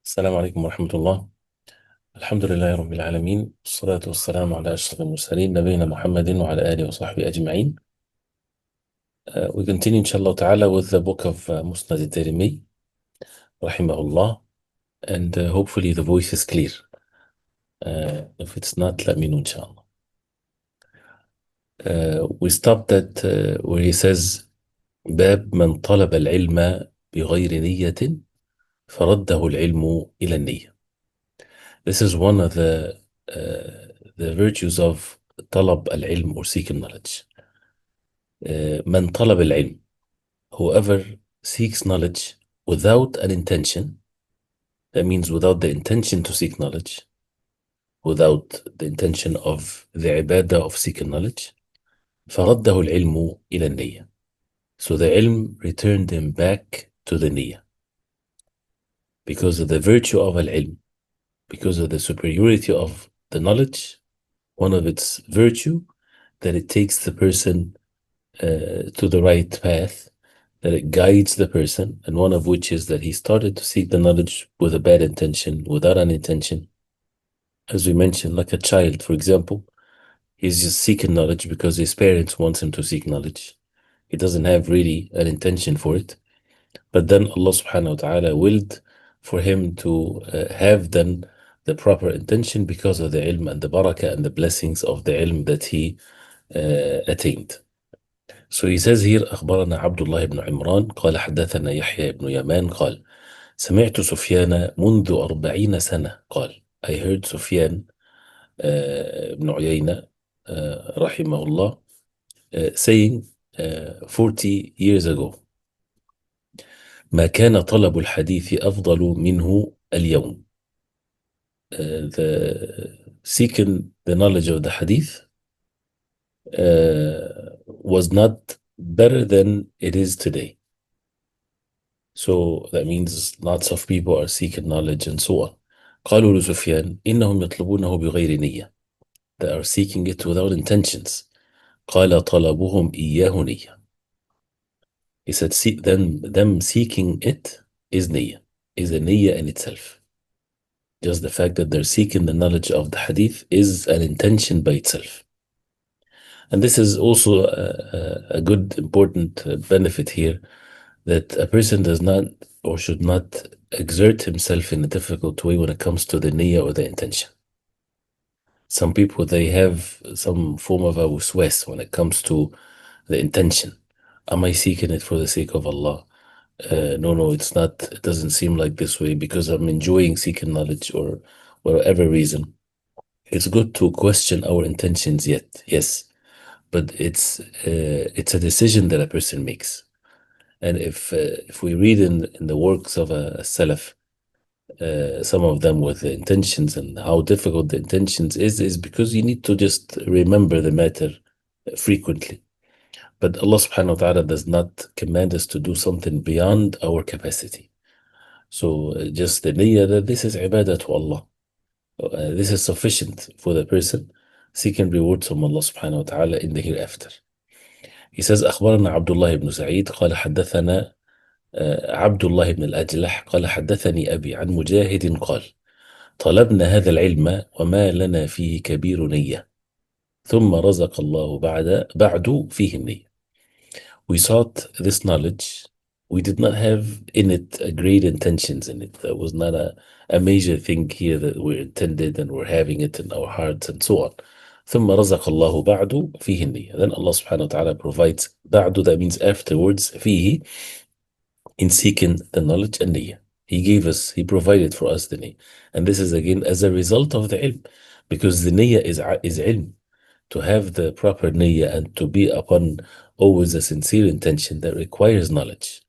السلام عليكم ورحمة الله. الحمد لله رب العالمين، والصلاة والسلام على أشرف المرسلين نبينا محمد وعلى آله وصحبه أجمعين. We continue inshallah ta'ala with the book of Musnad Ad-Darimi rahimahullah, and hopefully the voice is clear. If it's not, let me know inshallah. We stopped at where he says باب من طلب العلم بغير نية فرده العلم إلى النية. This is one of the virtues of طلب العلم or seeking knowledge. من طلب العلم, whoever seeks knowledge without an intention, that means without the intention to seek knowledge, without the intention of the ibadah of seeking knowledge, فرده العلم إلى النية. So the ilm returned him back to the niyyah. Because of the virtue of al-ilm, because of the superiority of the knowledge, one of its virtue, that it takes the person to the right path, that it guides the person, and one of which is that he started to seek the knowledge with a bad intention, without an intention. As we mentioned, like a child, for example, he's just seeking knowledge because his parents want him to seek knowledge. He doesn't have really an intention for it. But then Allah subhanahu wa ta'ala willed for him to have then the proper intention because of the ilm and the barakah and the blessings of the ilm that he attained. So he says here أخبرنا عبد الله بن عمران قال حدثنا يحيى بن يمان قال سمعت سفيان منذ 40 سنة قال I heard Sufyan بن عيينة رحمه الله saying 40 years ago ما كان طلب الحديث أفضل منه اليوم. The seeking the knowledge of the hadith was not better than it is today. So that means lots of people are seeking knowledge and so on. قالوا لسفيان إنهم يطلبونه بغير نية. They are seeking it without intentions. قال طلبهم إياه نية. He said them seeking it is niyyah, is a niyyah in itself. Just the fact that they're seeking the knowledge of the hadith is an intention by itself. And this is also a good important benefit here, that a person does not or should not exert himself in a difficult way when it comes to the niyyah or the intention. Some people, they have some form of a waswas when it comes to the intention. Am I seeking it for the sake of Allah? No, it's not. It doesn't seem like this way because I'm enjoying seeking knowledge or whatever reason. It's good to question our intentions yet, yes, but it's a decision that a person makes. And if we read in the works of a Salaf, some of them with the intentions and how difficult the intentions is because you need to just remember the matter frequently. But Allah subhanahu wa ta'ala does not command us to do something beyond our capacity. So just the niyyah that this is ibadah to Allah. This is sufficient for the person seeking rewards from Allah subhanahu wa ta'ala in the hereafter. He says أخبرنا عبد الله بن سعيد قال حدثنا عبد الله بن الأجلح قال حدثني أبي عن مجاهد قال طلبنا هذا العلم وما لنا فيه كبير نية ثم رزق الله بعد فيه النية. We sought this knowledge. We did not have in it a great intentions in it. That was not a major thing here that we're intended and we're having it in our hearts and so on. ثم رزق الله بعد فيه النية. Then Allah subhanahu wa ta'ala provides بعد, that means afterwards, فيه, in seeking the knowledge and niyyah. He provided for us the niyyah. And this is again as a result of the ilm, because the niyyah is ilm. To have the proper niyyah and to be upon always a sincere intention, that requires knowledge.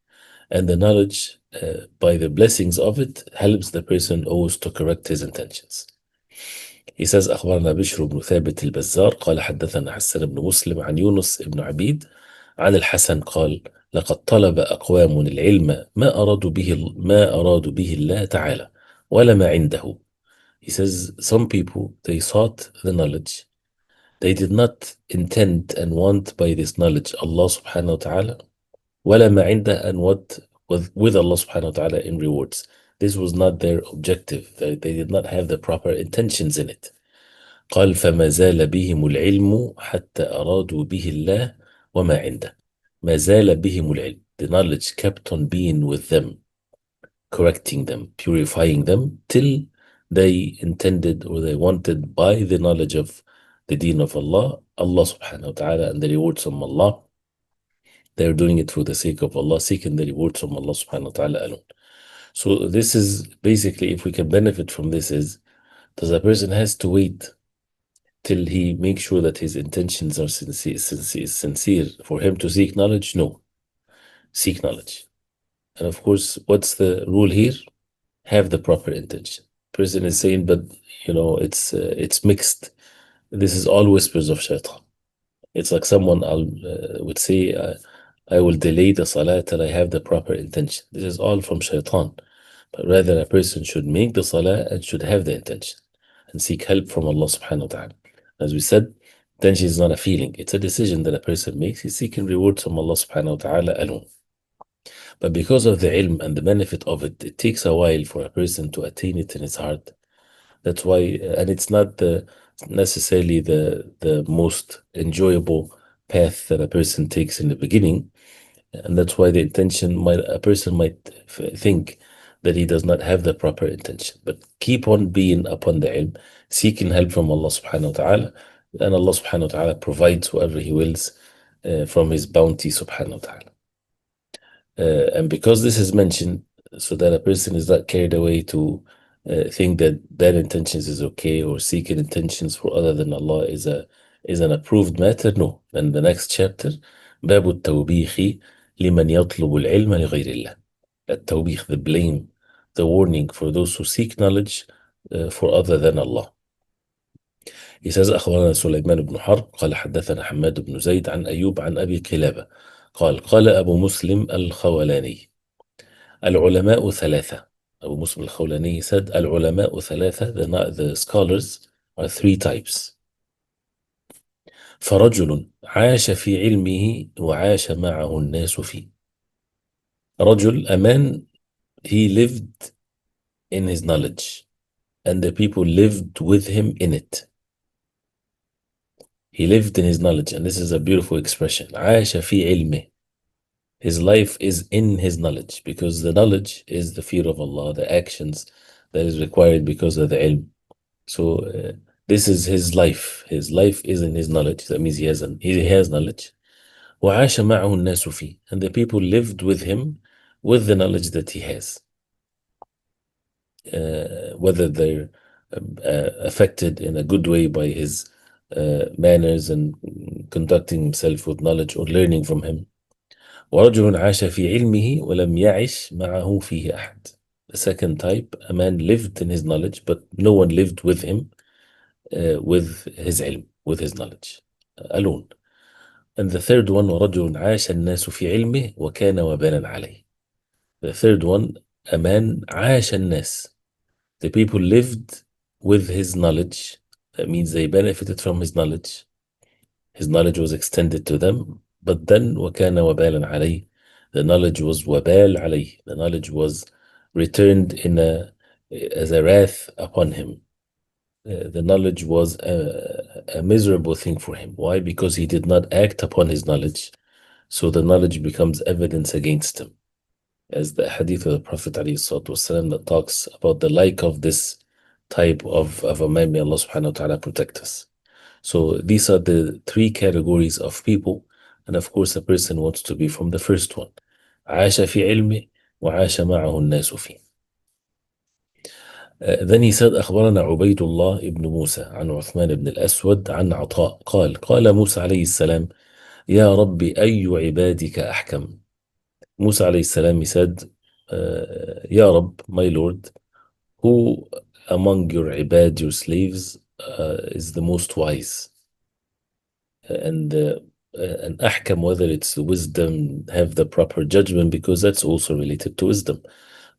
And the knowledge, by the blessings of it, helps the person always to correct his intentions. He says أخبرنا بشر بن ثابت البزار قال حدثنا حسن بن مسلم عن يونس بن عبيد عن الحسن قال لقد طلب أقوام العلم ما أرادوا به الله تعالى ولا ما عنده. He says some people, they sought the knowledge. They did not intend and want by this knowledge Allah subhanahu wa ta'ala ولا ما عنده, and what with Allah subhanahu wa ta'ala in rewards. This was not their objective. They did not have the proper intentions in it. قال فما زال بهم العلم حتى أرادوا به الله وما عنده. ما زال بهم العلم. The knowledge kept on being with them, correcting them, purifying them, till they intended or they wanted by the knowledge of the deen of Allah, Allah subhanahu wa ta'ala and the rewards from Allah. They're doing it for the sake of Allah, seeking the rewards from Allah subhanahu wa ta'ala alone. So this is basically, if we can benefit from this, is does a person has to wait till he makes sure that his intentions are sincere for him to seek knowledge? No. Seek knowledge. And of course, what's the rule here? Have the proper intention. Person is saying, but it's mixed. This is all whispers of shaitan. It's like someone would say, I will delay the salah till I have the proper intention. This is all from shaitan. But rather, a person should make the salah and should have the intention and seek help from Allah subhanahu wa ta'ala. As we said, intention is not a feeling. It's a decision that a person makes. He's seeking rewards from Allah subhanahu wa ta'ala alone. But because of the ilm and the benefit of it, it takes a while for a person to attain it in his heart. That's why, and it's not necessarily the most enjoyable path that a person takes in the beginning. And that's why a person might think that he does not have the proper intention. But keep on being upon the ilm, seeking help from Allah subhanahu wa ta'ala, and Allah subhanahu wa ta'ala provides whoever He wills from His bounty subhanahu wa ta'ala. And because this is mentioned, so that a person is not carried away to think that bad intentions is okay, or seeking intentions for other than Allah is an approved matter. No. And the next chapter, باب التوبيخ لمن يطلب العلم لغير الله. التوبيخ, the blame, the warning for those who seek knowledge for other than Allah. He says أخبرنا سليمان بن حرب قال حدثنا حماد بن زيد عن أيوب عن أبي قلابة قال أبو مسلم الخولاني العلماء ثلاثة. Abu Muslim al-Khawlani said العلماء ثلاثة. The scholars are three types. فرجل عاش في علمه وعاش معه الناس فيه. رجل, a man, he lived in his knowledge and the people lived with him in it. He lived in his knowledge, and this is a beautiful expression. عاش في علمه. His life is in his knowledge, because the knowledge is the fear of Allah, the actions that is required because of the ilm. So this is his life. His life is in his knowledge. That means he has knowledge. وعاش معه الناس فيه. And the people lived with him with the knowledge that he has. Whether they're affected in a good way by his manners and conducting himself with knowledge or learning from him. ورجل عاش في علمه ولم يعش معه فيه أحد. The second type, a man lived in his knowledge, but no one lived with him with his ilm, with his knowledge, alone. And the third one, ورجل عاش الناس في علمه وكان وبالا عليه. The third one, a man عاش الناس. The people lived with his knowledge. That means they benefited from his knowledge. His knowledge was extended to them. But then وَكَانَ وَبَالًا عَلَيْهِ. The knowledge was وَبَال عَلَيْهِ. The knowledge was returned as a wrath upon him. The knowledge was a miserable thing for him. Why? Because he did not act upon his knowledge. So the knowledge becomes evidence against him. As the hadith of the Prophet ﷺ that talks about the like of this type of a man, may Allah subhanahu wa ta'ala protect us. So these are the three categories of people. And of course, a person wants to be from the first one. عاش في علمه وعاش معه الناس فيه. Then he said أخبرنا عبيد الله ابن موسى عن عثمان بن الأسود عن عطاء قال موسى عليه السلام يا رب أي عبادك أحكم. Musa عليه السلام, he said, Ya Rabb, my Lord, who among your ibad, your slaves, is the most wise? And ahkam, whether it's wisdom, have the proper judgment, because that's also related to wisdom.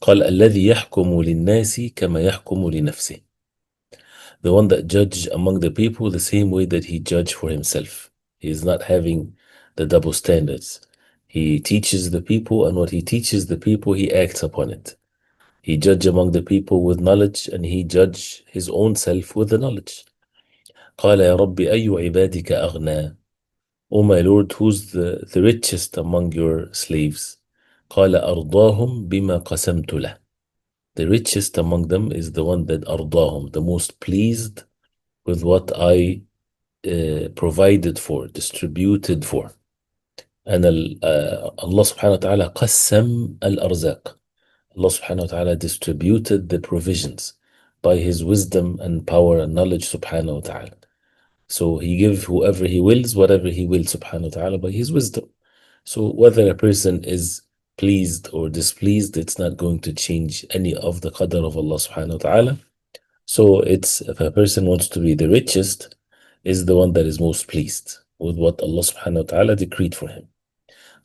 قال الذي يحكم للناس كما يحكم لنفسه. The one that judge among the people the same way that he judge for himself. He is not having the double standards. He teaches the people, and what he teaches the people, he acts upon it. He judge among the people with knowledge, and he judge his own self with the knowledge. قال يا رب أي عبادك أغنى. O my Lord, who's the richest among your slaves? قال أرضاهم بما قسمت له. The richest among them is the one that أرضاهم, the most pleased with what I provided for, distributed for. And Allah subhanahu wa ta'ala قسم الأرزاق. Allah subhanahu wa ta'ala distributed the provisions by his wisdom and power and knowledge subhanahu wa ta'ala. So he gives whoever he wills, whatever he wills subhanahu wa ta'ala by his wisdom. So whether a person is pleased or displeased, it's not going to change any of the qadr of Allah subhanahu wa ta'ala. So it's, if a person wants to be the richest, is the one that is most pleased with what Allah subhanahu wa ta'ala decreed for him.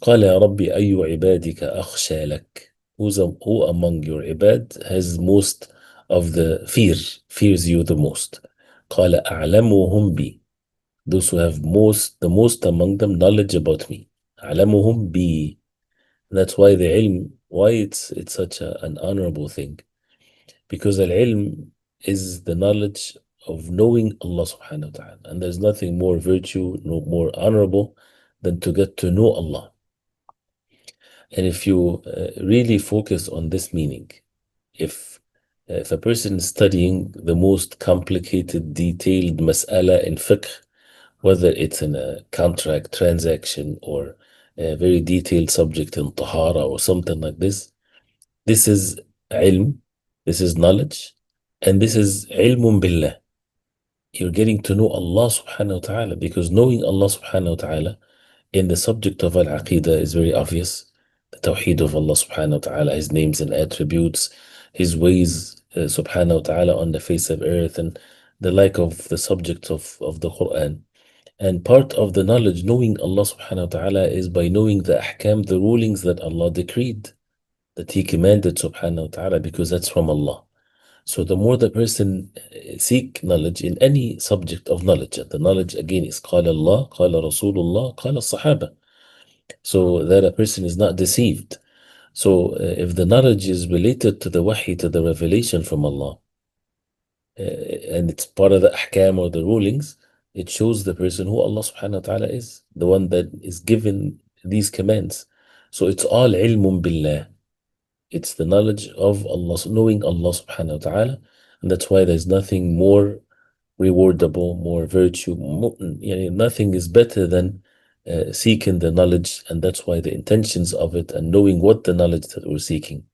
قال يا ربي أي عبادك أخشى لك. Who among your ibad has most of the fears you the most. قال أعلمهم بي. Those who have the most among them knowledge about me. أعلمهم بي. That's why the ilm, why it's such an honorable thing. Because al-ilm is the knowledge of knowing Allah subhanahu wa ta'ala. And there's nothing more virtue, no more honorable than to get to know Allah. And if you really focus on this meaning, if a person is studying the most complicated, detailed mas'ala in fiqh, whether it's in a contract transaction or a very detailed subject in tahara or something like this is ilm, this is knowledge, and this is ilmun billah. You're getting to know Allah subhanahu wa ta'ala, because knowing Allah subhanahu wa ta'ala in the subject of al-aqidah is very obvious. The tawheed of Allah subhanahu wa ta'ala, his names and attributes, his ways subhanahu wa ta'ala on the face of earth, and the like of the subject of the Quran. And part of the knowledge, knowing Allah subhanahu wa ta'ala, is by knowing the ahkam, the rulings that Allah decreed, that he commanded subhanahu wa ta'ala, because that's from Allah. So the more the person seek knowledge in any subject of knowledge, and the knowledge again is قال Allah, قال Rasulullah, قال الصحابة, so that a person is not deceived. So if the knowledge is related to the wahi, to the revelation from Allah, and it's part of the ahkam or the rulings, it shows the person who Allah subhanahu wa ta'ala is, the one that is given these commands. So it's all ilmun billah. It's the knowledge of Allah, knowing Allah subhanahu wa ta'ala. And that's why there's nothing more rewardable, more virtue, nothing is better than seeking the knowledge. And that's why the intentions of it, and knowing what the knowledge that we're seeking,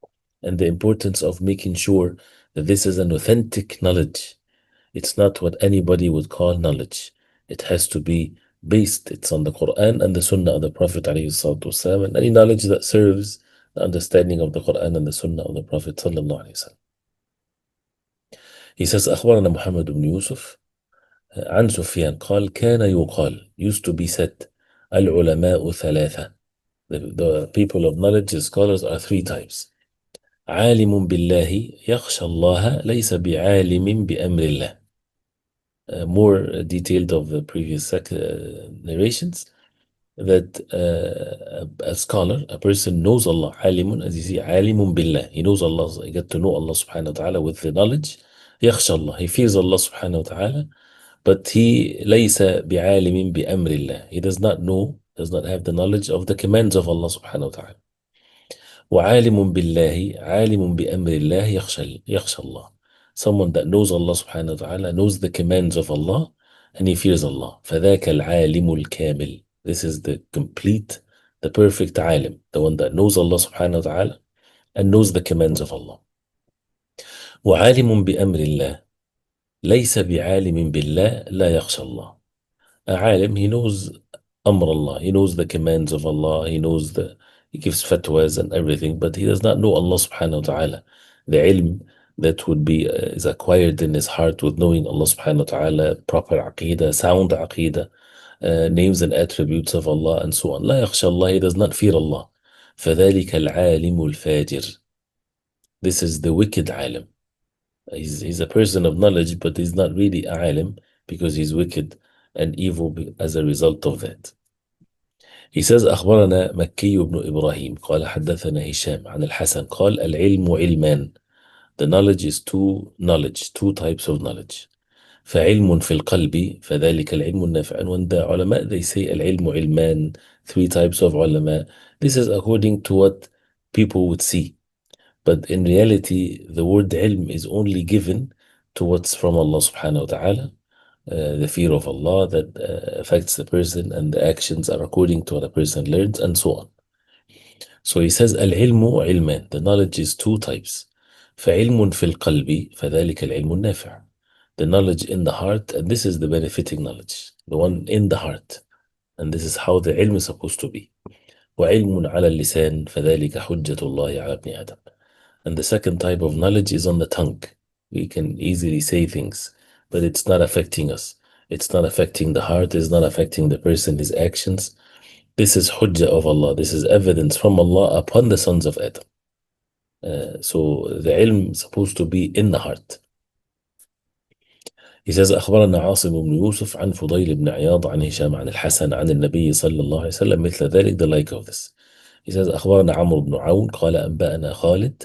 and the importance of making sure that this is an authentic knowledge. It's not what anybody would call knowledge. It has to be based, it's on the Quran and the Sunnah of the Prophet ﷺ, and any knowledge that serves the understanding of the Quran and the Sunnah of the Prophet ﷺ. He says, أخبرنا محمد بن يوسف عن سفيان قال كان يقال, used to be said, العلماء ثلاثة. The people of knowledge, the scholars, are three types. عالم بالله يخشى الله ليس بعالم بأمر الله. More detailed of the previous narrations, that a scholar, a person knows Allah, alimun, as you see, alimun billah, he knows Allah, he get to know Allah subhanahu wa ta'ala with the knowledge. يخشى Allah, he fears Allah subhanahu wa ta'ala, but he ليس بعالم بأمر الله, he does not know, does not have the knowledge of the commands of Allah subhanahu wa ta'ala. وعالم بالله عالم بأمر الله يخشى الله, someone that knows Allah subhanahu wa ta'ala, knows the commands of Allah, and he fears Allah. فذاك العالم الكامل, this is the complete, the perfect alim, the one that knows Allah subhanahu wa ta'ala and knows the commands of Allah. وعالم بأمر الله ليس بعالم بالله لا يخشى الله. A alim, he knows Amr Allah, he knows the commands of Allah, he gives fatwas and everything, but he does not know Allah subhanahu wa ta'ala. The ilm that would be is acquired in his heart with knowing Allah subhanahu wa ta'ala, proper aqidah, sound aqidah, names and attributes of Allah, and so on. لا يخشى الله, he does not fear Allah. فذلك العالم الفاجر. This is the wicked alim. He's a person of knowledge, but he's not really a alim, because he's wicked and evil as a result of that. He says أخبرنا مكي بن إبراهيم قال حدثنا هشام عن الحسن قال العلم علمان The knowledge is two types of knowledge. فعلم في القلب فذلك العلم النافع. And when the ulama, they say العلم علمان, three types of ulama, this is according to what people would see. But in reality, the word ilm is only given to what's from Allah subhanahu wa ta'ala, the fear of Allah that affects the person, and the actions are according to what a person learns, and so on. So he says, العلم علمان, the knowledge is two types. فعلم في القلب فذلك العلم النافع. The knowledge in the heart, and this is the benefiting knowledge, the one in the heart. And this is how the ilm is supposed to be. وعلم على اللسان فذلك حجة الله على ابن آدم. And the second type of knowledge is on the tongue. We can easily say things, but it's not affecting us. It's not affecting the heart. It's not affecting the person, his actions. This is hujjah of Allah. This is evidence from Allah upon the sons of Adam. So the ilm is supposed to be in the heart. He says, أخبرنا عاصم بن يوسف عن فضيل بن عياض عن هشام عن الحسن عن النبي صلى الله عليه وسلم مثل ذلك, the like of this. He says, أخبرنا عمرو بن عون قال أنبأنا خالد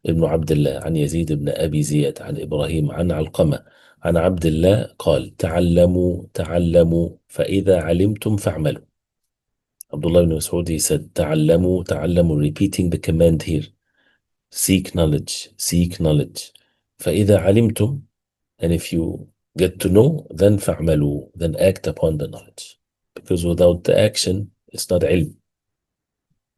ابن عبد الله عن يزيد بن أبي زياد عن إبراهيم عن علقمة عن عبد الله قال تعلموا فإذا علمتم فاعملوا. Abdullah ibn Mas'ud, he said, تعلموا, repeating the command here. Seek knowledge. فإذا علمتم, and if you get to know, then فاعملوا, then act upon the knowledge. Because without the action, it's not ilm.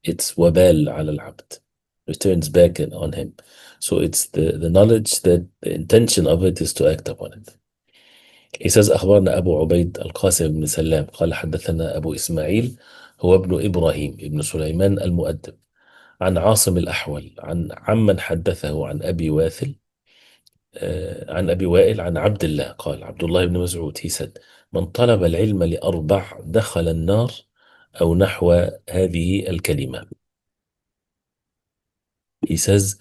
It's wabal على العبد. Returns back on him. So it's the knowledge that the intention of it is to act upon it. He says, أخبرنا أبو عبيد القاسم بن سلام قال حدثنا أبو إسماعيل هو ابن إبراهيم ابن سليمان المؤدب عن عاصم الأحول عمن حدثه عن أبي واثل عن أبي وائل عن عبد الله قال عبد الله بن مسعود, he said, من طلب العلم لأربع دخل النار أو نحو هذه الكلمة. He says,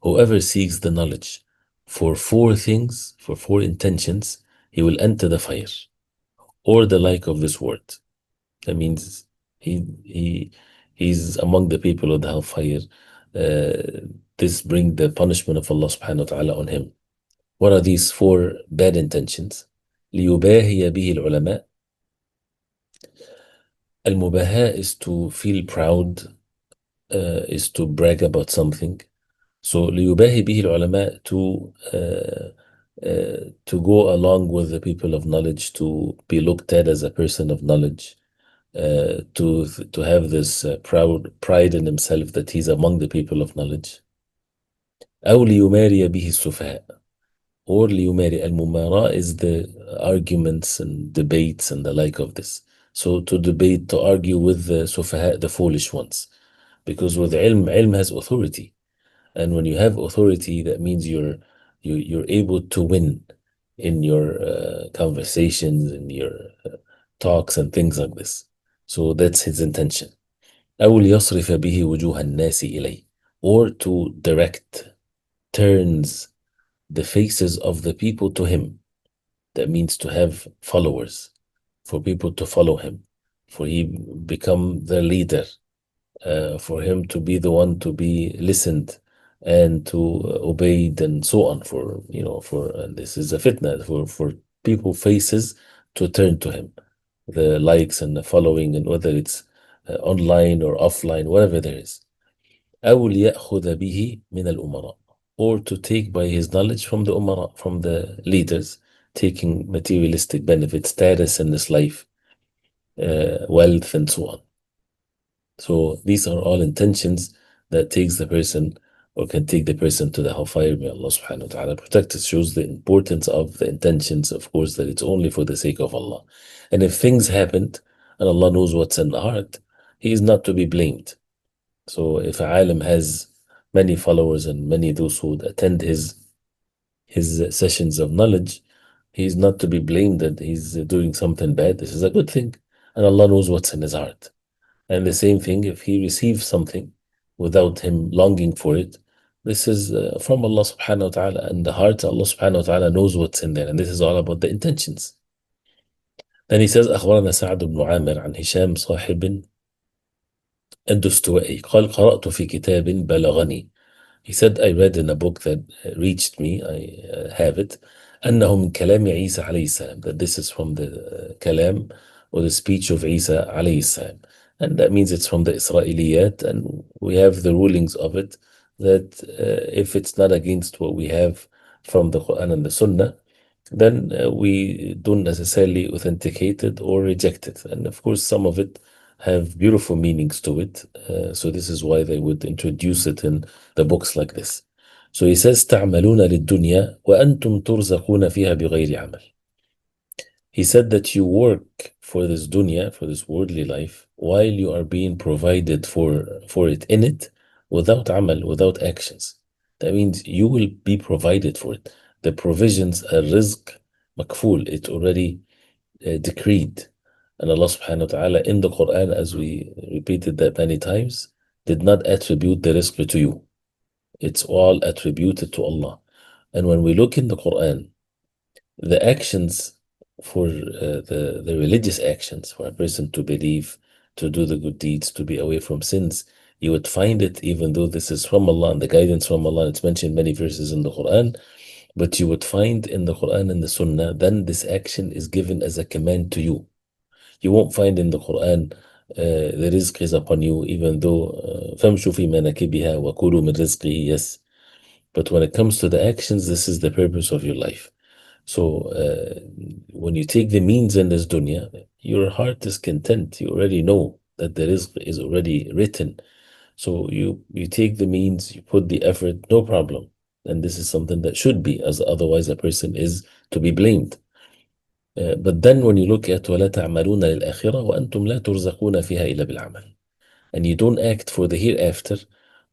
whoever seeks the knowledge for four things, for four intentions, he will enter the fire, or the like of this word. That means he's among the people of the hellfire. This bring the punishment of Allah subhanahu wa ta'ala on him. What are these four bad intentions? ليباهي به العلماء. Al-mubaha is to feel proud, is to brag about something. So ليباهي به العلماء, to go along with the people of knowledge, to be looked at as a person of knowledge, to have this pride in himself that he's among the people of knowledge. أو ليماري به السفهاء, or ليماري. الممارا is the arguments and debates and the like of this. So to debate, to argue with the sufaha, the foolish ones. Because with ilm has authority. And when you have authority, that means you're able to win in your conversations, in your talks and things like this. So that's his intention. أو ليصرف به وجوه الناس إليه, or to direct, turns the faces of the people to him. That means to have followers, for people to follow him, for he become the leader, for him to be the one to be listened and to obeyed and so on. And this is a fitna for people faces to turn to him, the likes and the following, and whether it's online or offline, whatever there is. أو ليأخذ به من الأمراء, or to take by his knowledge from the umara, from the leaders, taking materialistic benefit, status in this life, wealth and so on. So these are all intentions that takes the person, or can take the person to the hellfire. May Allah subhanahu wa ta'ala protect us. Shows the importance of the intentions, of course, that it's only for the sake of Allah. And if things happened, and Allah knows what's in the heart, he is not to be blamed. So if a alim has many followers and many those who attend his sessions of knowledge, he is not to be blamed that he's doing something bad. This is a good thing, and Allah knows what's in his heart. And the same thing, if he receives something without him longing for it, this is from Allah subhanahu wa ta'ala, and the heart, Allah subhanahu wa ta'ala knows what's in there, and this is all about the intentions. Then he says, أخبرنا سعد بن عامر عن هشام صاحب الدستوائي قال قرأت في كتاب بلغني He said, I read in a book that reached me, I have it, أنه من كلام عيسى عليه السلام, that this is from the kalam or the speech of Isa عليه السلام. And that means it's from the Israeliyat, and we have the rulings of it that if it's not against what we have from the Quran and the Sunnah, then we don't necessarily authenticate it or reject it. And of course, some of it have beautiful meanings to it. So this is why they would introduce it in the books like this. So he says, تعملون للدنيا وأنتم ترزقون فيها بغير عمل. He said that you work for this dunya, for this worldly life, while you are being provided for it in it without amal, without actions. That means you will be provided for it. The provisions are rizq makful. It's already decreed. And Allah subhanahu wa ta'ala in the Quran, as we repeated that many times, did not attribute the rizq to you. It's all attributed to Allah. And when we look in the Quran, the actions for the religious actions, for a person to believe, to do the good deeds, to be away from sins, you would find it, even though this is from Allah and the guidance from Allah, it's mentioned many verses in the Quran, but you would find in the Quran and the Sunnah, then this action is given as a command to you. You won't find in the Quran the rizq is upon you, even though فَامْشُوا فِي مَنَاكِبِهَا وَكُلُوا مِنْ رِزْقِهِ, yes. But when it comes to the actions, this is the purpose of your life. So when you take the means in this dunya, your heart is content. You already know that the rizq is already written. So you take the means, you put the effort, no problem. And this is something that should be, as otherwise a person is to be blamed. But then when you look at وَلَا تَعْمَلُونَ لِلْآخِرَةِ وَأَنْتُمْ لَا تُرْزَقُونَ فِيهَا إِلَّا بِالْعَمَلِ, and you don't act for the hereafter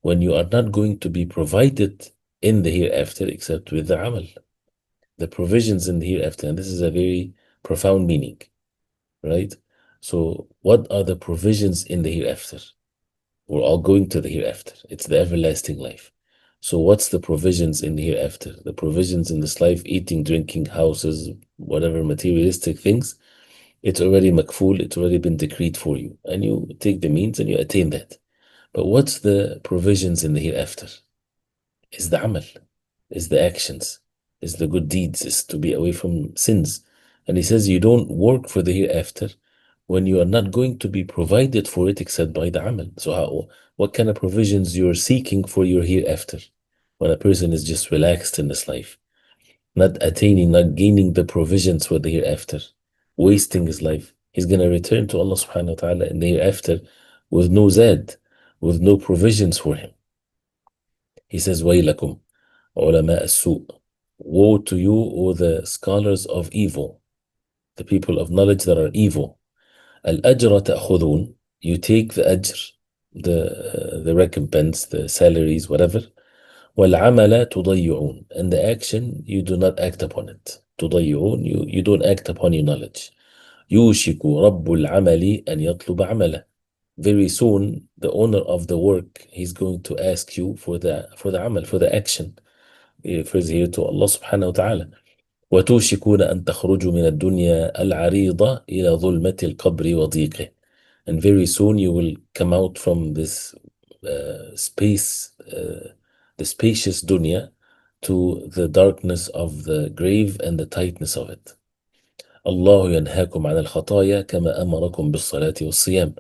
when you are not going to be provided in the hereafter except with the amal, the provisions in the hereafter. And this is a very profound meaning, right? So what are the provisions in the hereafter? We're all going to the hereafter. It's the everlasting life. So what's the provisions in the hereafter? The provisions in this life, eating, drinking, houses, whatever materialistic things, it's already makful, it's already been decreed for you. And you take the means and you attain that. But what's the provisions in the hereafter? Is the amal, is the actions, is the good deeds, is to be away from sins. And he says you don't work for the hereafter when you are not going to be provided for it except by the amal. So what kind of provisions you're seeking for your hereafter when a person is just relaxed in this life, not attaining, not gaining the provisions for the hereafter, wasting his life? He's going to return to Allah subhanahu wa ta'ala in the hereafter with no zad, with no provisions for him. He says, وَيْلَكُمْ عُلَمَاءَ السُّوءِ, woe to you, O the scholars of evil, the people of knowledge that are evil. الأجر تأخذون, you take the ajr, the recompense, the salaries, whatever. والعمل تضيعون, and the action you do not act upon it. تضيعون, you don't act upon your knowledge. يوشك رب العمل أن يطلب عمله, very soon the owner of the work, he's going to ask you for the amal, for the action. He refers here to Allah subhanahu wa ta'ala. وتوشكون أن تخرجوا من الدنيا العريضة إلى ظلمة القبر وضيقه, and very soon you will come out from this space, the spacious dunya, to the darkness of the grave and the tightness of it. الله ينهاكم عن الخطايا كما أمركم بالصلاة والصيام.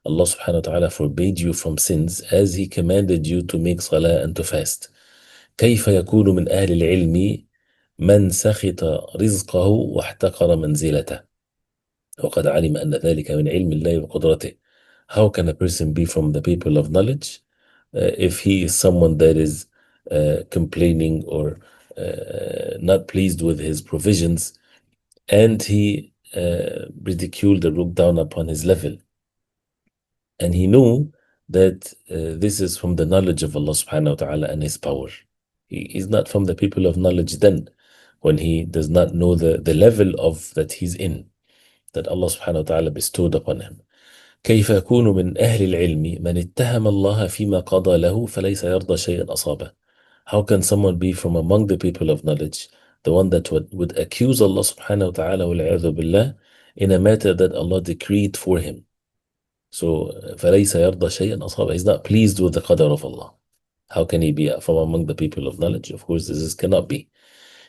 Allah subhanahu wa ta'ala forbade you from sins as he commanded you to make salah and to fast. كيف يكون من أهل العلم من سخط رزقه واحتقر منزلته وقد علم أن ذلك من علم الله وقدرته. How can a person be from the people of knowledge if he is someone that is complaining or not pleased with his provisions, and he ridiculed or looked down upon his level? And he knew that this is from the knowledge of Allah subhanahu wa ta'ala and his power. He is not from the people of knowledge then, when he does not know the level of that he's in, that Allah subhanahu wa ta'ala bestowed upon him. كيف يكون من أهل العلم من اتهم الله فيما قضى له فليس يرضى شيئا أصابه. How can someone be from among the people of knowledge, the one that would accuse Allah subhanahu wa ta'ala والعياذ بالله in a matter that Allah decreed for him? So فليس يرضى شيئا أصابه, he's not pleased with the qadar of Allah. How can he be from among the people of knowledge? Of course, cannot be.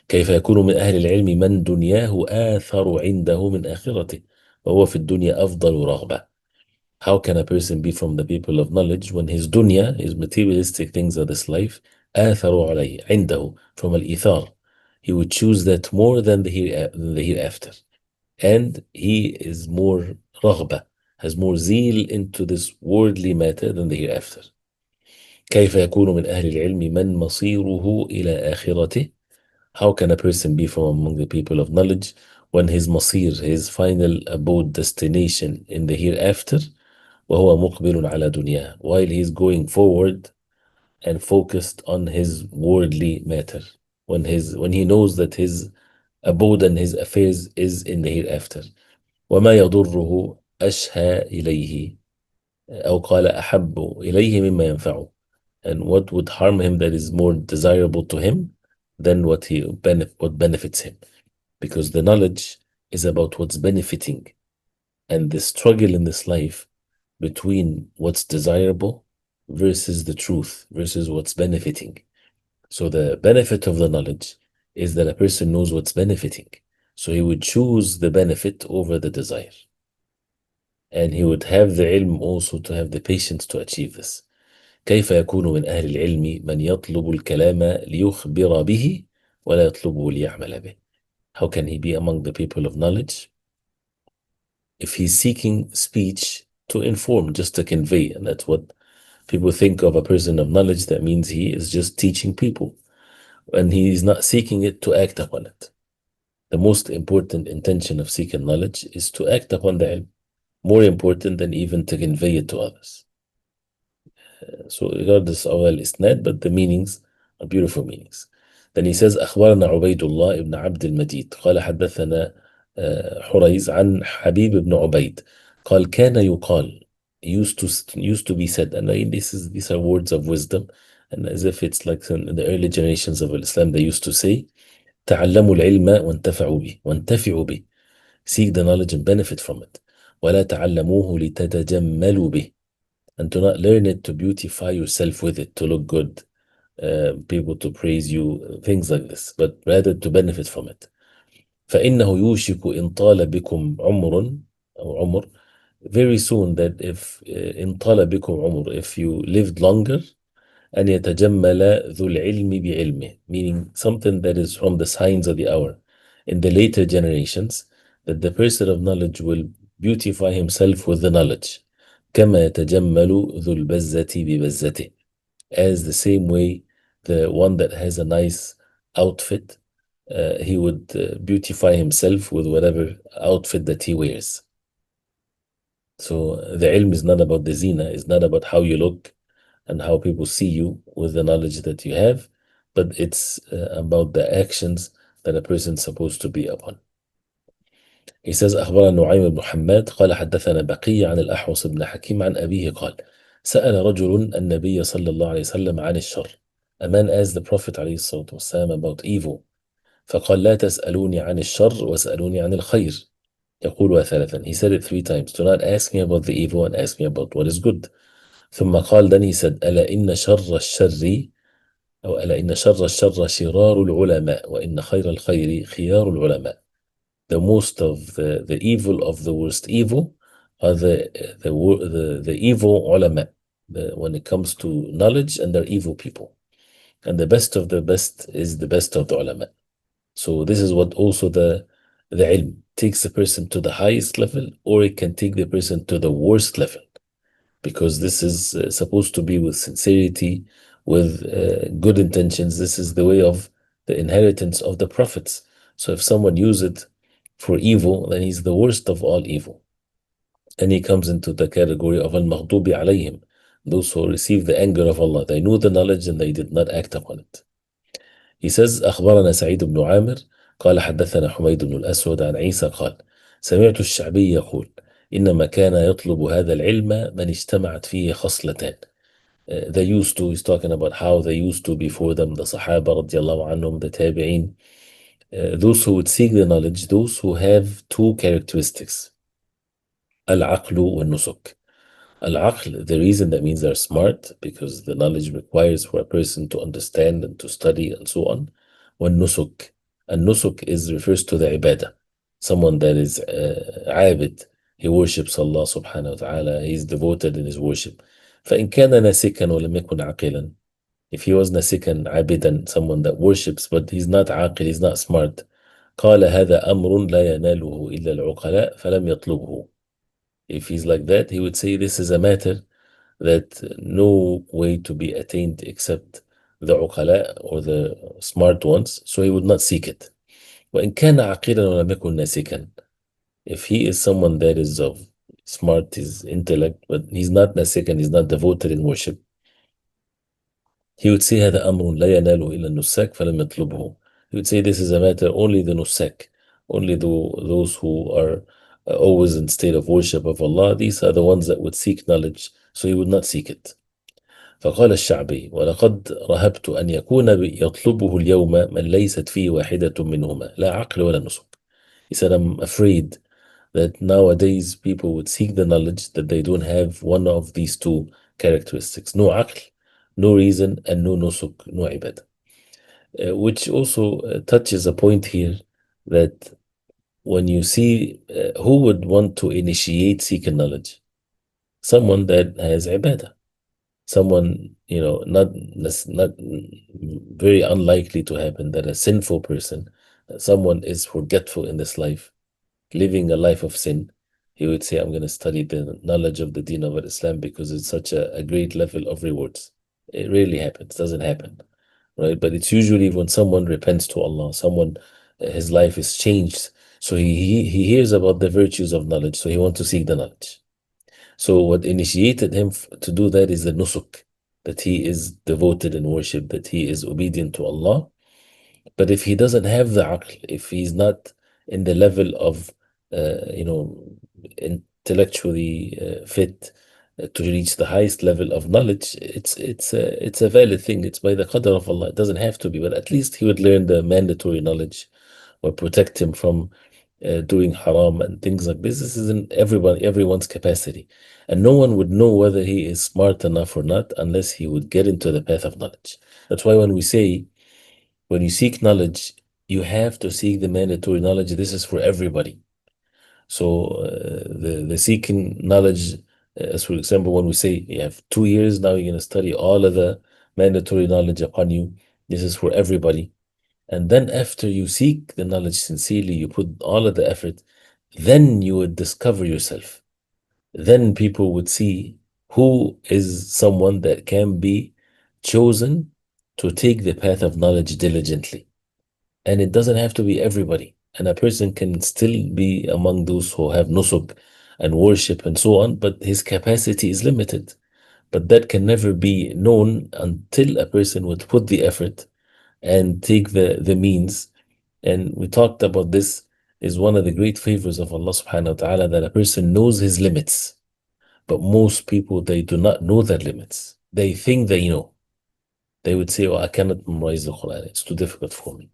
كيف يكون من أهل العلم من دنياه آثر عنده من آخرته وهو في الدنيا أفضل رغبة. How can a person be from the people of knowledge when his dunya, his materialistic things of this life, آثر عليه عنده, from الإيثار, he would choose that more than the hereafter, and he is more رغبة, has more zeal into this worldly matter than the hereafter. كيف يكون من أهل العلم من مصيره إلى آخرته? How can a person be from among the people of knowledge when his masir, his final abode, destination in the hereafter, وهو مقبل على دنياه, while he's going forward and focused on his worldly matter, when he knows that his abode and his affairs is in the hereafter. وما يضره أشهى إليه, أو قال أحب إليه مما ينفعه, and what would harm him that is more desirable to him than what benefits him, because the knowledge is about what's benefiting, and the struggle in this life between what's desirable versus the truth versus what's benefiting. So the benefit of the knowledge is that a person knows what's benefiting, so he would choose the benefit over the desire, and he would have the ilm also to have the patience to achieve this. كيف يكون من أهل العلم من يطلب الكلام ليخبر به ولا يطلبه ليعمل به? How can he be among the people of knowledge if he's seeking speech to inform, just to convey? And that's what people think of a person of knowledge. That means he is just teaching people, and he is not seeking it to act upon it. The most important intention of seeking knowledge is to act upon the ilm, more important than even to convey it to others. So regardless of al-isnad, but the meanings are beautiful meanings. Then he says أخبرنا عبيد الله ابن عبد المجيد قال حدثنا حريز عن حبيب بن عبيد قال كان يقال, used to be said, and these are words of wisdom, and as if it's like in the early generations of Islam, they used to say تعلموا العلم وانتفعوا به, seek the knowledge and benefit from it, ولا تعلموه لتتجملوا به, and to not learn it to beautify yourself with it, to look good, people to praise you, things like this, but rather to benefit from it. فإنه يوشك إن طال بكم عمر أو عمر, very soon that if إن طال بكم عمر, if you lived longer, أن يتجمل ذو العلم بعلمه, meaning something that is from the signs of the hour in the later generations, that the person of knowledge will beautify himself with the knowledge. كما يتجمل ذو البزة ببزته, as the same way the one that has a nice outfit, he would beautify himself with whatever outfit that he wears. So the ilm is not about the zina, it's not about how you look and how people see you with the knowledge that you have, but it's about the actions that a person is supposed to be upon. He says أخبرنا نعيم بن حماد قال حدثنا بقية عن الأحوص بن حكيم عن أبيه قال سأل رجل النبي صلى الله عليه وسلم عن الشر. A man asked the Prophet عليه الصلاة والسلام about evil. فقال لا تسألوني عن الشر واسألوني عن الخير. يقولها ثلاثا. He said it 3 times. Do not ask me about the evil and ask me about what is good. ثم قال, then he said ألا إن شر الشر أو ألا إن شر الشر شرار العلماء وإن خير الخير خيار العلماء. The most of the evil of the worst evil are the evil ulama, when it comes to knowledge, and they're evil people. And the best of the best is the best of the ulama. So this is what also the ilm takes the person to the highest level, or it can take the person to the worst level, because this is supposed to be with sincerity, with good intentions. This is the way of the inheritance of the prophets. So if someone uses it for evil, then he's the worst of all evil, and he comes into the category of al-maghdubi alayhim, those who receive the anger of Allah. They knew the knowledge and they did not act upon it. He says أخبرنا سعيد بن عامر قال حدثنا حميد بن الأسود عن عيسى قال سمعت الشعبي يقول إنما كان يطلب هذا العلم من اجتمعت فيه خصلتان. They used to, he's talking about how they used to before them, the Sahaba radiallahu anhum, the Tabi'een, those who would seek the knowledge, those who have 2 characteristics, al-aqlu wal-nusuk. Al-Aql, the reason that means they're smart, because the knowledge requires for a person to understand and to study and so on. Nusuk. And nusuk is refers to the ibadah. Someone that is abid, he worships Allah subhanahu wa ta'ala, he's devoted in his worship. فإن كان ناسكا ولم يكن عاقلا. If he was nasikan, abidan, someone that worships, but he's not aqil, he's not smart. قال هذا أمر لا يناله إلا العقلاء فلم يطلبه. If he's like that, he would say this is a matter that no way to be attained except the uqala or the smart ones, so he would not seek it. وإن كان عاقلا ولم يكن ناسكا. If he is someone that is of smart, his intellect, but he's not nasikan, he's not devoted in worship, he would say هذا أمر لا يناله إلا النساك فلم يطلبه. He would say this is a matter only the nusak, only those who are always in state of worship of Allah, these are the ones that would seek knowledge, so he would not seek it. فقال الشعبي ولقد رهبت أن يكون يطلبه اليوم من ليست فيه واحدة منهما لا عقل ولا نسك. He said, I'm afraid that nowadays people would seek the knowledge that they don't have one of these two characteristics. No aql, no reason, and no nusuk, no ibadah. Which also touches a point here that when you see who would want to initiate seeking knowledge? Someone that has ibadah. Someone, not very unlikely to happen that a sinful person, someone is forgetful in this life, living a life of sin, he would say, I'm going to study the knowledge of the deen of Islam because it's such a great level of rewards. It rarely happens, doesn't happen, right? But it's usually when someone repents to Allah, someone, his life is changed. So he hears about the virtues of knowledge, so he wants to seek the knowledge. So what initiated him to do that is the nusuk, that he is devoted in worship, that he is obedient to Allah. But if he doesn't have the aql, if he's not in the level of, intellectually fit to reach the highest level of knowledge, it's a valid thing. It's by the qadr of Allah. It doesn't have to be, but at least he would learn the mandatory knowledge or protect him from doing haram and things like this. This isn't everyone's capacity, and no one would know whether he is smart enough or not unless he would get into the path of knowledge. That's why when we say, when you seek knowledge, you have to seek the mandatory knowledge. This is for everybody. So the seeking knowledge, as for example, when we say you have 2 years, now you're going to study all of the mandatory knowledge upon you. This is for everybody. And then after you seek the knowledge sincerely, you put all of the effort, then you would discover yourself. Then people would see who is someone that can be chosen to take the path of knowledge diligently. And it doesn't have to be everybody. And a person can still be among those who have nusuk and worship and so on, but his capacity is limited. But that can never be known until a person would put the effort and take the means. And we talked about this is one of the great favors of Allah subhanahu wa ta'ala, that a person knows his limits. But most people, they do not know their limits. They think they know. They would say, oh, I cannot memorize the Quran. It's too difficult for me.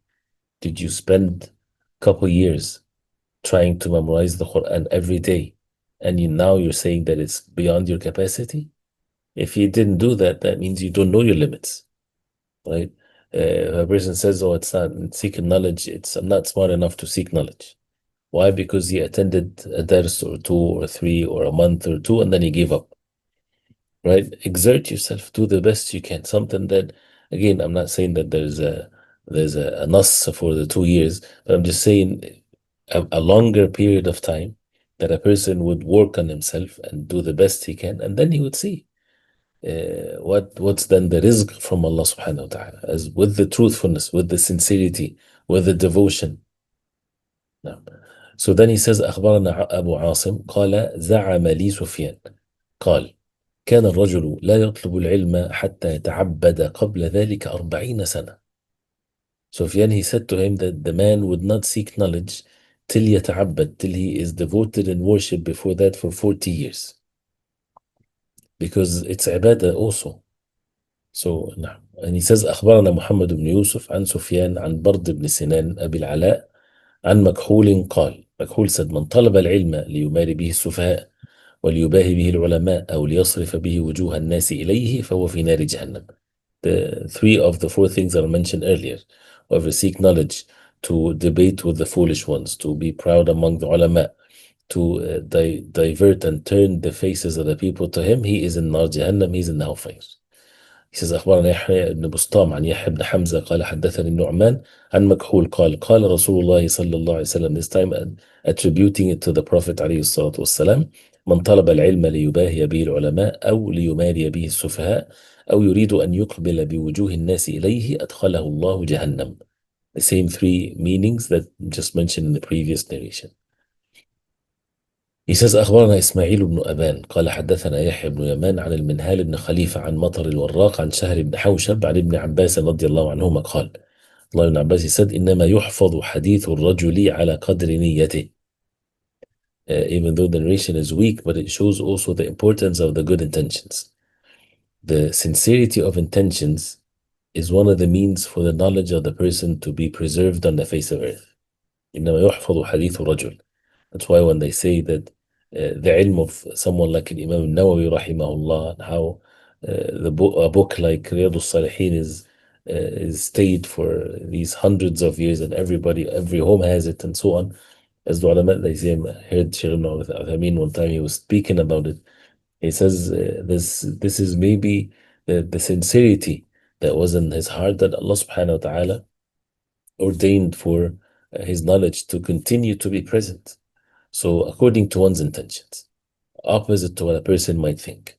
Did you spend a couple years trying to memorize the Quran every day? And now you're saying that it's beyond your capacity? If you didn't do that, that means you don't know your limits, right? A person says, oh, it's not seeking knowledge. I'm not smart enough to seek knowledge. Why? Because he attended a dars or 2 or 3 or a month or 2, and then he gave up, right? Exert yourself, do the best you can. Something that, again, I'm not saying that there's a nas for the 2 years, but I'm just saying a longer period of time that a person would work on himself and do the best he can, and then he would see what's then the rizq from Allah subhanahu wa ta'ala, as with the truthfulness, with the sincerity, with the devotion. Now, so then he says, أخبرنا أبو عاصم قال زعم لي سفيان قال كان الرجل لا يطلب العلم حتى يتعبد قبل ذلك 40 سنة. Sufyan, he said to him that the man would not seek knowledge till يتعبد, till he is devoted in worship before that for 40 years. Because it's ibadah also. So, نعم. And he says أخبرنا محمد بن يوسف عن سفيان عن برد بن سنان أبي العلاء عن مكحول قال, مكحول said من طلب العلم ليماري به السفهاء وليباهي به العلماء أو ليصرف به وجوه الناس إليه فهو في نار جهنم. The three of the four things that I mentioned earlier. Whoever seek knowledge, to debate with the foolish ones, to be proud among the ulama, to divert and turn the faces of the people to him, he is in nar jahannam, he is in the hellfire. He says أخبرنا يحيى بن بسطام عن يحيى بن حمزة قال حدثني النعمان عن مكحول قال قال رسول الله صلى الله عليه وسلم, this time attributing it to the Prophet عليه الصلاة والسلام, من طلب العلم ليباهي به العلماء أو ليماري به السفهاء أو يريد أن يقبل بوجوه الناس إليه أدخله الله جهنم. The same three meanings that just mentioned in the previous narration. He says أخبرنا إسماعيل بن أبان قال حدثنا يحيى بن يمان عن المنهال بن خليفة عن مطر الوراق عن شهر بن حوشب عن ابن عباس رضي الله عنهما قال, الله بن عباس said إنما يحفظ حديث الرجل على قدر نيته. Even though the narration is weak, but it shows also the importance of the good intentions. The sincerity of intentions is one of the means for the knowledge of the person to be preserved on the face of earth. إنما يحفظ حديث الرجل. That's why when they say that the ilm of someone like Imam al-Nawawi rahimahullah, and how a book like Riyadh al-Salihin is stayed for these hundreds of years and every home has it and so on. As the ulama, they say, I heard Sheikh Ibn Uthaymeen one time, he was speaking about it. He says this is maybe the sincerity that was in his heart that Allah subhanahu wa ta'ala ordained for his knowledge to continue to be present. So according to one's intentions, opposite to what a person might think.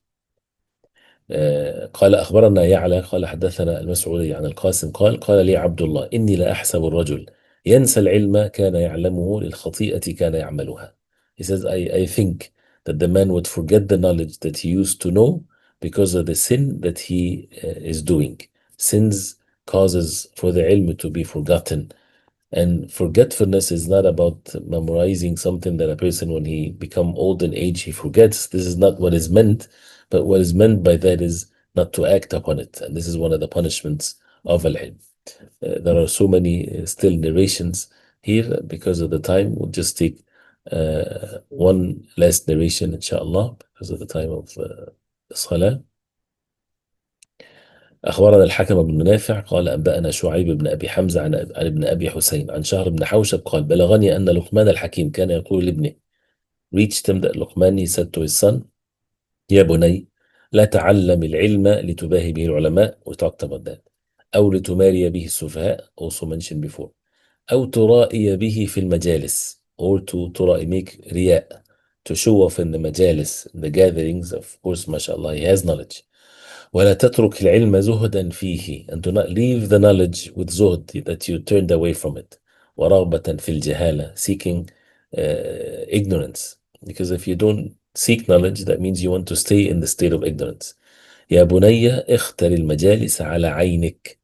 قال أخبرنا يعلى قال حدثنا المسعودي عن القاسم قال قال لي عبد الله إني لا أحسب الرجل ينسى العلم كان يعلمه للخطيئة كان يعملها. He says, I think that the man would forget the knowledge that he used to know because of the sin that he is doing. Sins causes for the ilm to be forgotten. And forgetfulness is not about memorizing something that a person, when he become old in age, he forgets. This is not what is meant, but what is meant by that is not to act upon it. And this is one of the punishments of al-ilm. There are so many still narrations here. Because of the time, we'll just take one last narration, inshallah, because of the time of the salah. أخبرنا الحكم بن نافع قال أنبأنا شعيب بن أبي حمزة عن ابن أبي حسين عن شهر بن حوشب قال بلغني أن لقمان الحكيم كان يقول لابنه, reached him that Luqman, he said to his son, يا بني لا تعلم العلم لتباهي به العلماء, we talked about that, أو لتماري به السفهاء, also mentioned before, أو ترائي به في المجالس, or to ترائي, make رياء, to show off in the majalis, in the gatherings. Of course, mashallah, he has knowledge. ولا تترك العلم زهدا فيه, and do not leave the knowledge with zuhd, that you turned away from it, ورغبة في الجهالة, seeking ignorance, because if you don't seek knowledge, that means you want to stay in the state of ignorance. يا بني اختر المجالس على عينك,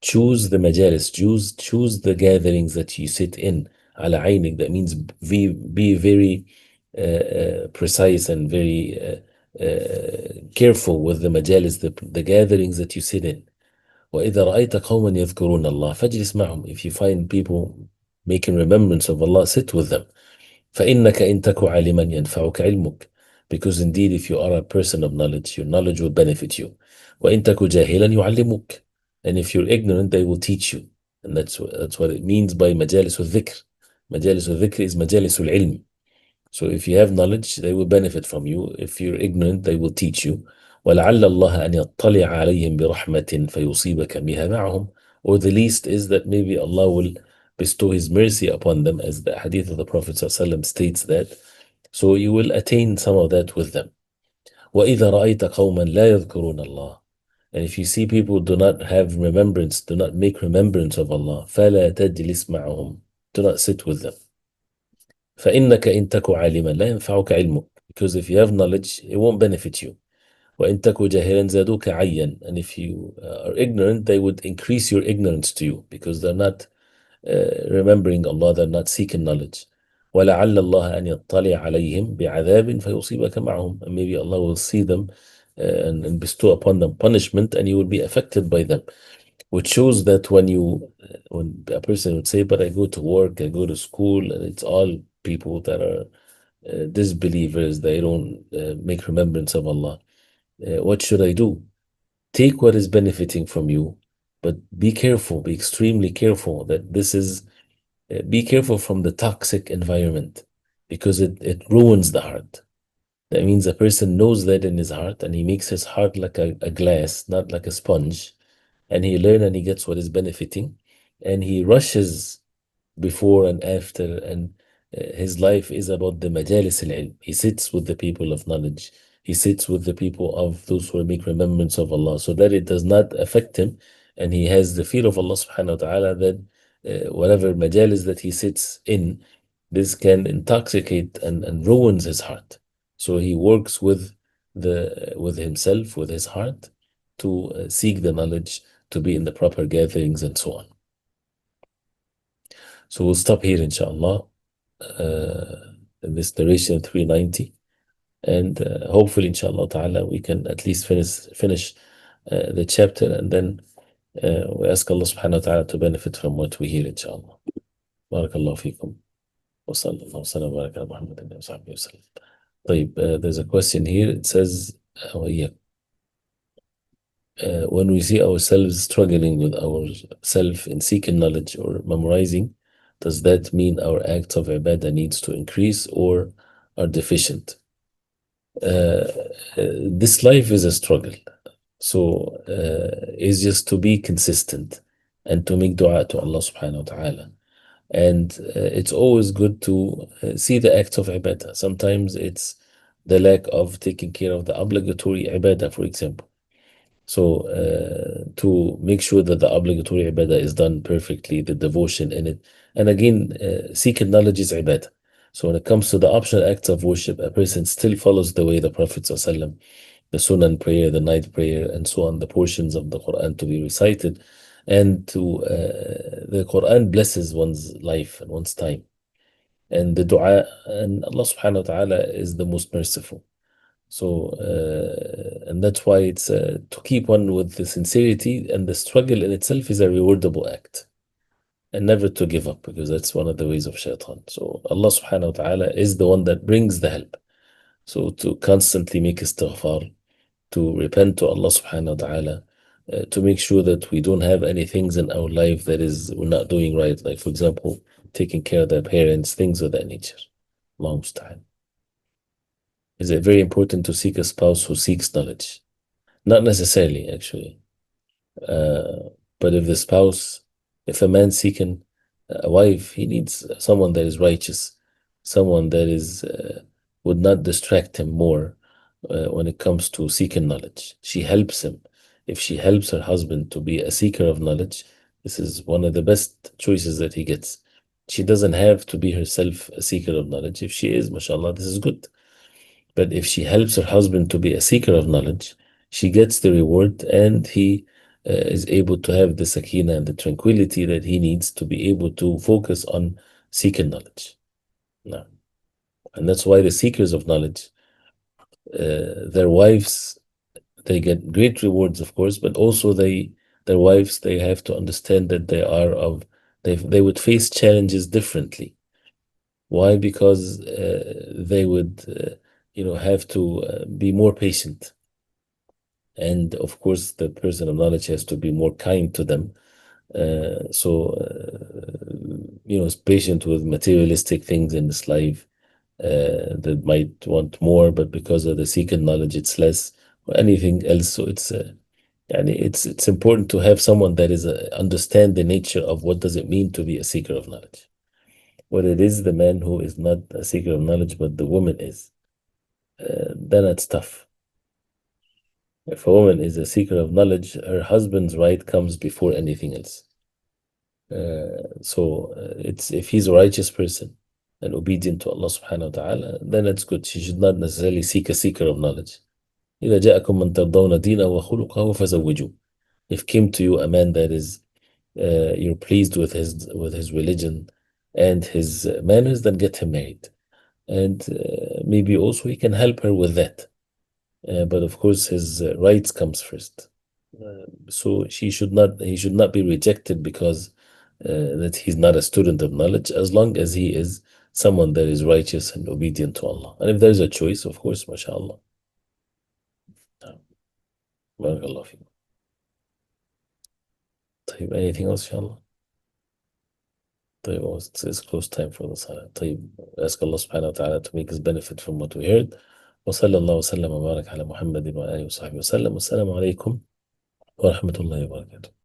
choose the majalis, choose the gatherings that you sit in, على عينك, that means be very precise and very careful with the majalis, the gatherings that you sit in. وإذا رأيت قوما يذكرون الله فاجلس معهم. If you find people making remembrance of Allah, sit with them. فإنك إن تك عالما ينفعك علمك, because indeed if you are a person of knowledge, your knowledge will benefit you. وإن تك جاهلا يعلمك, and if you're ignorant, they will teach you. And that's what it means by مجالس الذكر. مجالس الذكر is مجالس العلم. So if you have knowledge, they will benefit from you. If you're ignorant, they will teach you. وَلَعَلَّ اللَّهَ أَنْ يَطَّلِعَ عَلَيْهِمْ بِرَحْمَةٍ فَيُصِيبَكَ بِهَا مَعَهُمْ. Or the least is that maybe Allah will bestow His mercy upon them, as the hadith of the Prophet ﷺ states that. So you will attain some of that with them. وَإِذَا رَأَيْتَ قَوْمًا لَا يَذْكُرُونَ اللَّهَ, and if you see people do not have remembrance, do not make remembrance of Allah, فَلَا تَجْلِسْ مَعَهُمْ, do not sit with them. فإنك إن تك عالما لا ينفعك علمك, because if you have knowledge, it won't benefit you. وإن تك جاهلا زادوك عيا, and if you are ignorant, they would increase your ignorance to you, because they're not remembering Allah, they're not seeking knowledge. ولعل الله أن يطلع عليهم بعذاب فيصيبك معهم, and maybe Allah will see them and bestow upon them punishment, and you will be affected by them. Which shows that when a person would say, but I go to work, I go to school, and it's all people that are disbelievers, they don't make remembrance of Allah. What should I do? Take what is benefiting from you, but be careful, be extremely careful that this is, be careful from the toxic environment because it ruins the heart. That means a person knows that in his heart and he makes his heart like a glass, not like a sponge. And he learns and he gets what is benefiting and he rushes before and after. And his life is about the majalis al-ilm. He sits with the people of knowledge. He sits with the people of those who make remembrance of Allah so that it does not affect him. And he has the fear of Allah subhanahu wa ta'ala that whatever majalis that he sits in, this can intoxicate and ruins his heart. So he works with himself, with his heart, to seek the knowledge, to be in the proper gatherings and so on. So we'll stop here, inshallah, in this narration 390. And hopefully, inshallah ta'ala, we can at least finish the chapter, and then we ask Allah subhanahu wa ta'ala to benefit from what we hear, inshallah. Barakallahu feekum. Wa sallallahu wa sallam wa baraka ala Muhammadin wa sahbihi wa sallam. طيب, there's a question here. It says, when we see ourselves struggling with ourself in seeking knowledge or memorizing, does that mean our acts of ibadah needs to increase or are deficient? This life is a struggle. So it's just to be consistent and to make dua to Allah subhanahu wa ta'ala. And it's always good to see the acts of ibadah. Sometimes it's the lack of taking care of the obligatory ibadah, for example. So to make sure that the obligatory ibadah is done perfectly, the devotion in it. And again, seeking knowledge is ibadah. So when it comes to the optional acts of worship, a person still follows the way the Prophet ﷺ, the Sunan prayer, the night prayer, and so on, the portions of the Quran to be recited. And the Quran blesses one's life and one's time. And the dua, and Allah subhanahu wa ta'ala is the most merciful. So, and that's why it's to keep one with the sincerity, and the struggle in itself is a rewardable act. And never to give up, because that's one of the ways of shaitan. So Allah subhanahu wa ta'ala is the one that brings the help. So to constantly make istighfar, to repent to Allah subhanahu wa ta'ala, to make sure that we don't have any things in our life that is we're not doing right. Like, for example, taking care of their parents, things of that nature. Long time. Is it very important to seek a spouse who seeks knowledge? Not necessarily, actually. But if the spouse, if a man seeking a wife, he needs someone that is righteous, someone that is would not distract him more when it comes to seeking knowledge. She helps him. If she helps her husband to be a seeker of knowledge, this is one of the best choices that he gets. She doesn't have to be herself a seeker of knowledge. If she is, mashallah, this is good. But if she helps her husband to be a seeker of knowledge, she gets the reward, and he is able to have the sakina and the tranquility that he needs to be able to focus on seeking knowledge. No. And that's why the seekers of knowledge, their wives, they get great rewards, of course, but also their wives, they have to understand that they would face challenges differently. Why? Because they would have to be more patient. And of course, the person of knowledge has to be more kind to them. Is patient with materialistic things in this life that might want more, but because of the seeking knowledge, it's less, or anything else. So it's important to have someone that is understand the nature of what does it mean to be a seeker of knowledge. What it is, the man who is not a seeker of knowledge, but the woman is, then it's tough. If a woman is a seeker of knowledge, her husband's right comes before anything else. It's if he's a righteous person and obedient to Allah subhanahu wa ta'ala, then it's good. She should not necessarily seek a seeker of knowledge. إِذَا جَاءَكُم مَّن تَرْضَوْنَ دِينَهُ وَخُلُقَهُ فَزَوِّجُوهُ. If came to you a man that is you're pleased with his religion and his manners, then get him married. And maybe also he can help her with that. But of course, his rights comes first. So he should not be rejected because that he's not a student of knowledge, as long as he is someone that is righteous and obedient to Allah. And if there is a choice, of course, mashallah. Barakallah fikum. طيب, anything else, inshallah? طيب, it's close time for the salah. طيب, ask Allah subhanahu wa ta'ala to make us benefit from what we heard. وصلى الله وسلم وبارك على محمد وآله وصحبه وسلم. والسلام عليكم ورحمة الله وبركاته.